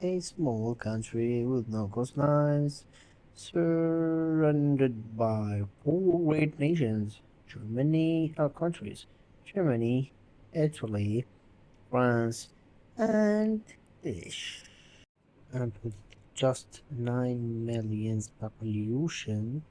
a small country with no coastlines, surrounded by four great nations. Germany, our countries, Germany, Italy, France, and English. And with just 9 million population,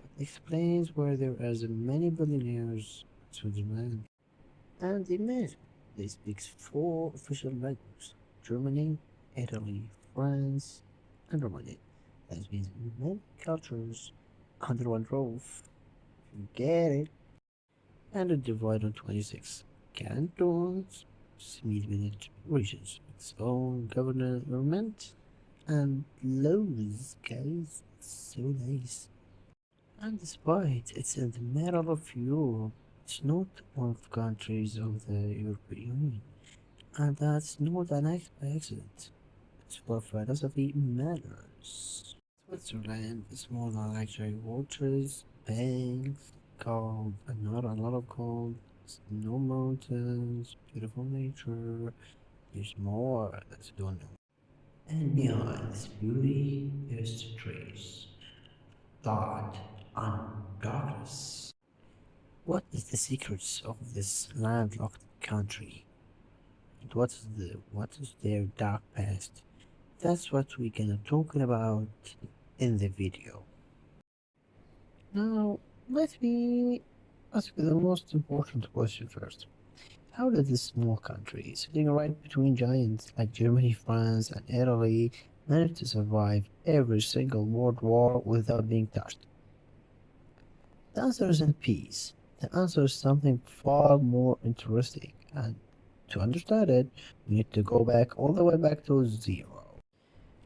that explains why there are so many billionaires in Switzerland. And imagine, they speak four official languages: Germany, Italy, France, and Romania. That means many cultures under one roof. You get it? And it divided on 26 cantons, semi-managed regions, its own government and laws, guys. It's so nice. And despite it's in the middle of Europe, it's not one of the countries of the European Union. And that's not an accident. It's where philosophy matters. Switzerland is more than luxury waters, banks, gold, and not a lot of gold, snow mountains, beautiful nature. There's more that you don't know. And behind this beauty, there's trees, thought, and darkness. What is the secrets of this landlocked country? And what is their dark past? That's what we're gonna talk about in the video. Now, let me ask you the most important question first. How did this small country, sitting right between giants like Germany, France, and Italy, manage to survive every single world war without being touched? The answer isn't peace. The answer is something far more interesting, and to understand it, we need to go back all the way back to zero.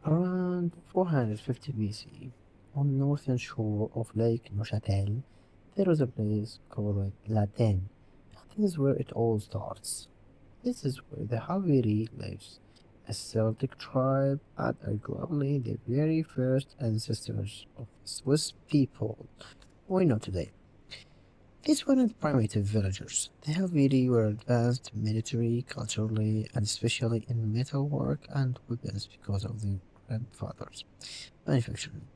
Around 450 BC, on the northern shore of Lake Neuchâtel, there was a place called Latin. This is where it all starts. This is where the Haviri lives, a Celtic tribe and arguably the very first ancestors of the Swiss people we know today. These weren't primitive villagers. The Helvetii were advanced military, culturally, and especially in metalwork and weapons because of their grandfathers' manufacturing.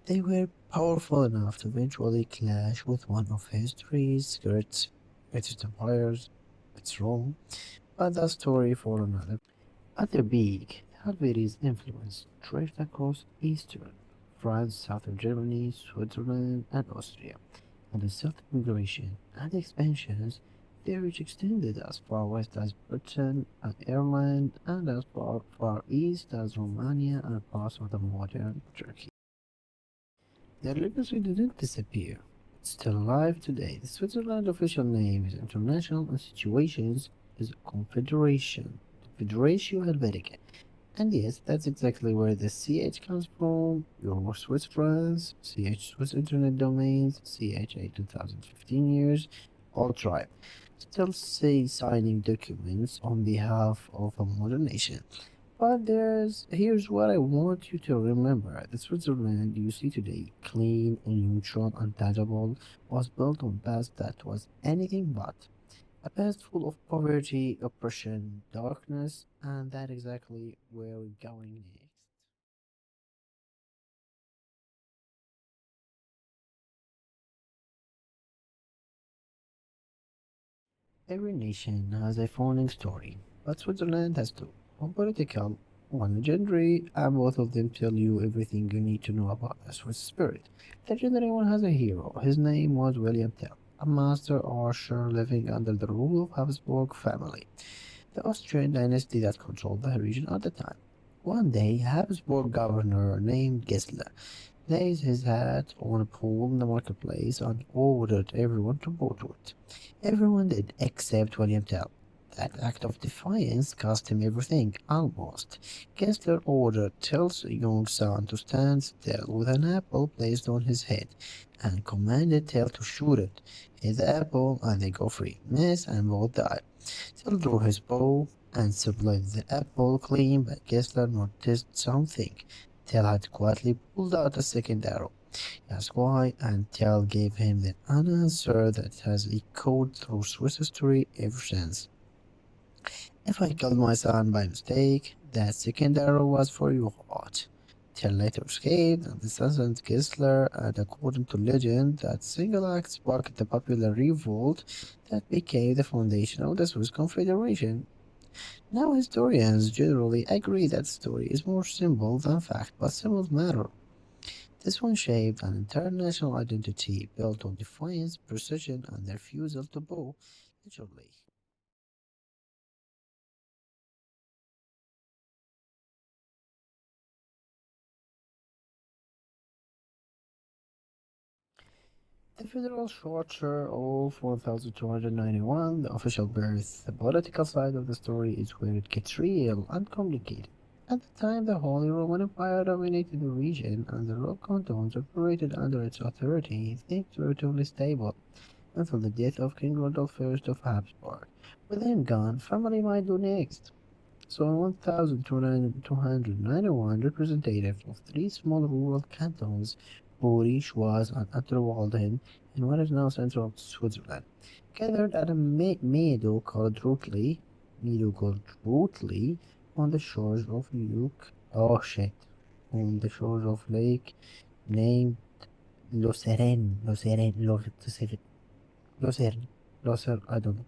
They were powerful enough to eventually clash with one of history's greatest empires. It's wrong, but that's story for another. At their peak, Helveti's influence stretched across eastern France, southern Germany, Switzerland, and Austria and the Celtic migration and expansions, their reach extended as far west as Britain and Ireland and as far east as Romania and parts of the modern Turkey. Their legacy didn't disappear. It's still alive today. The Switzerland official name is International Institutions is a confederation, the Federatio Helvetica. And yes, that's exactly where the CH comes from. Your Swiss France, CH Swiss Internet Domains, CHA 2015 years, all tribe. Still say signing documents on behalf of a modern nation. But here's what I want you to remember. The Switzerland you see today, clean, neutral, and tangible, was built on past that was anything but. A past full of poverty, oppression, darkness, and that's exactly where we're going next. Every nation has a founding story, but Switzerland has two: one political, one legendary, and both of them tell you everything you need to know about the Swiss spirit. The legendary one has a hero. His name was William Tell, a master archer living under the rule of Habsburg family, the Austrian dynasty that controlled the region at the time. One day, Habsburg governor named Gessler laid his hat on a pole in the marketplace and ordered everyone to bow to it. Everyone did except William Tell. That act of defiance cost him everything, almost. Gessler ordered Tell's young son to stand still with an apple placed on his head, and commanded Tell to shoot it. Hit the apple, and they go free. Miss, and both die. Tell drew his bow and supplied the apple clean, but Gessler noticed something. Tell had quietly pulled out a second arrow. He asked why, and Tell gave him the answer that has echoed through Swiss history ever since. If I killed my son by mistake, That second arrow was for you, Hot. Till later escaped, and the assassin Kessler, and according to legend, that single act sparked the popular revolt that became the foundation of the Swiss Confederation. Now historians generally agree that story is more symbol than fact, but symbols matter. This one shaped an international identity built on defiance, precision, and the refusal to bow, literally. The Federal Charter of 1291, the official birth, the political side of the story is where it gets real and complicated. At the time, the Holy Roman Empire dominated the region, and the rock cantons operated under its authority, things were relatively stable until the death of King Rudolf I of Habsburg. With him gone, family might do next. So in 1291, representatives of three small rural cantons, Buri, Schwaz, and Unterwalden, in what is now central Switzerland, gathered at a meadow called Rutli, on the shores of on the shores of lake named Lucerne, I don't know.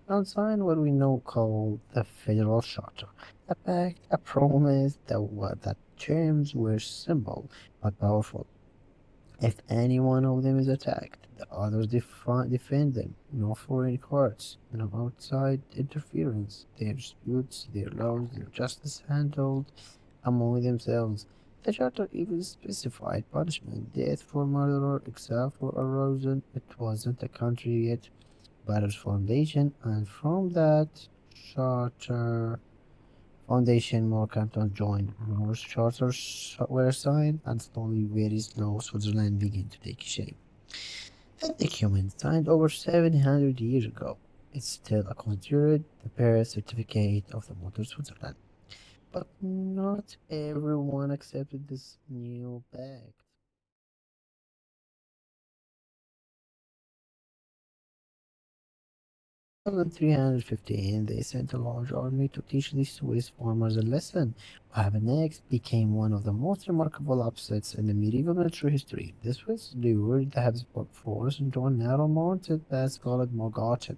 And signed what we now call the Federal Charter, a pact, a promise that terms were simple but powerful. If any one of them is attacked, the others defend them. No foreign courts, no outside interference. Their disputes, their laws, their justice handled among themselves. The charter even specified punishment, death for murderer, exile for arson. It wasn't a country yet, but its foundation, and from that charter foundation, more cantons joined, more charters were signed, and slowly, very slow, Switzerland began to take shape. That document, signed over 700 years ago, is still considered the Paris certificate of the modern Switzerland. But not everyone accepted this new pact. 1315, they sent a large army to teach the Swiss farmers a lesson. What happened next became one of the most remarkable upsets in the medieval military history. The Swiss lured the Habsburg force into a narrow mountain pass called Morgarten,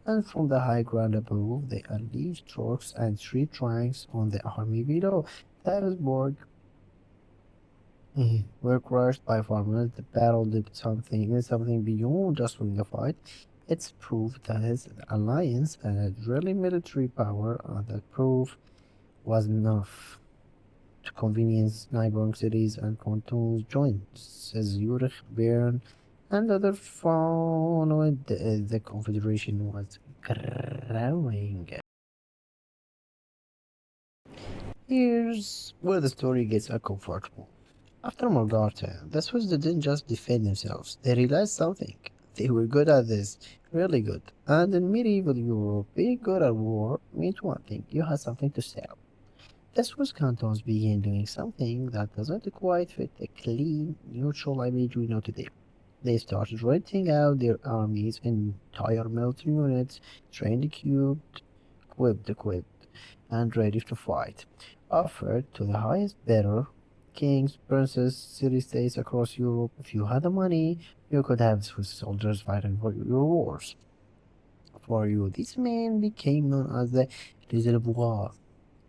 and from the high ground above, they unleashed trucks and street ranks on the army below. The Habsburg were crushed by farmers. The battle did something beyond just winning a fight. It's proof that his alliance had really military power, and that proof was enough to convince neighboring cities and cantons joined, says Zurich, Bern, and other followed the confederation was growing. Here's where the story gets uncomfortable. After Morgarten, the Swiss didn't just defend themselves, they realized something. They were good at this, really good. And in medieval Europe, being good at war meant one thing, you had something to sell. The Swiss cantons began doing something that doesn't quite fit the clean, neutral image we know today. They started renting out their armies in entire military units, trained, equipped, and ready to fight, offered to the highest bidder, kings, princes, city-states across Europe. If you had the money, you could have Swiss soldiers fighting for your wars for you. These men became known as the Reservoir,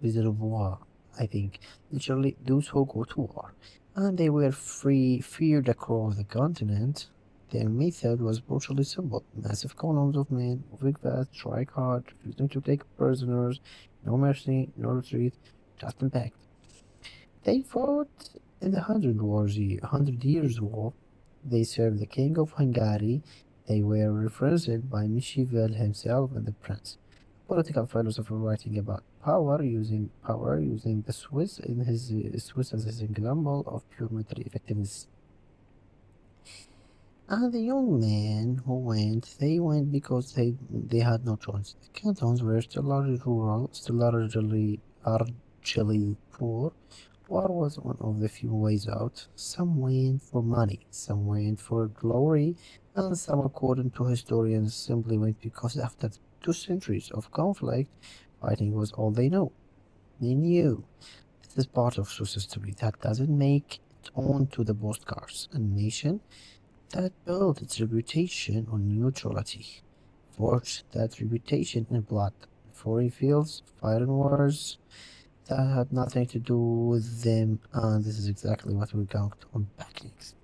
Reservoir, I think, literally those who go to war. And they were feared across the continent. Their method was brutally simple. Massive columns of men moving fast, strike hard, refusing to take prisoners, no mercy, no retreat, just impact. They fought in the Hundred Years' War. They served the King of Hungary. They were referenced by Michiel himself and the Prince, a political philosopher writing about power using the Swiss in his Swiss as his example of pure military effectiveness. And the young men who went, they went because they had no choice. The cantons were still largely rural, still largely poor. War was one of the few ways out. Some went for money, some went for glory, and some, according to historians, simply went because after 2 centuries of conflict, fighting was all they know. They knew this is part of social history that doesn't make it onto the postcards. A nation that built its reputation on neutrality, forged that reputation in blood, foreign fields, fire and wars that had nothing to do with them, and this is exactly what we're going to unpack next.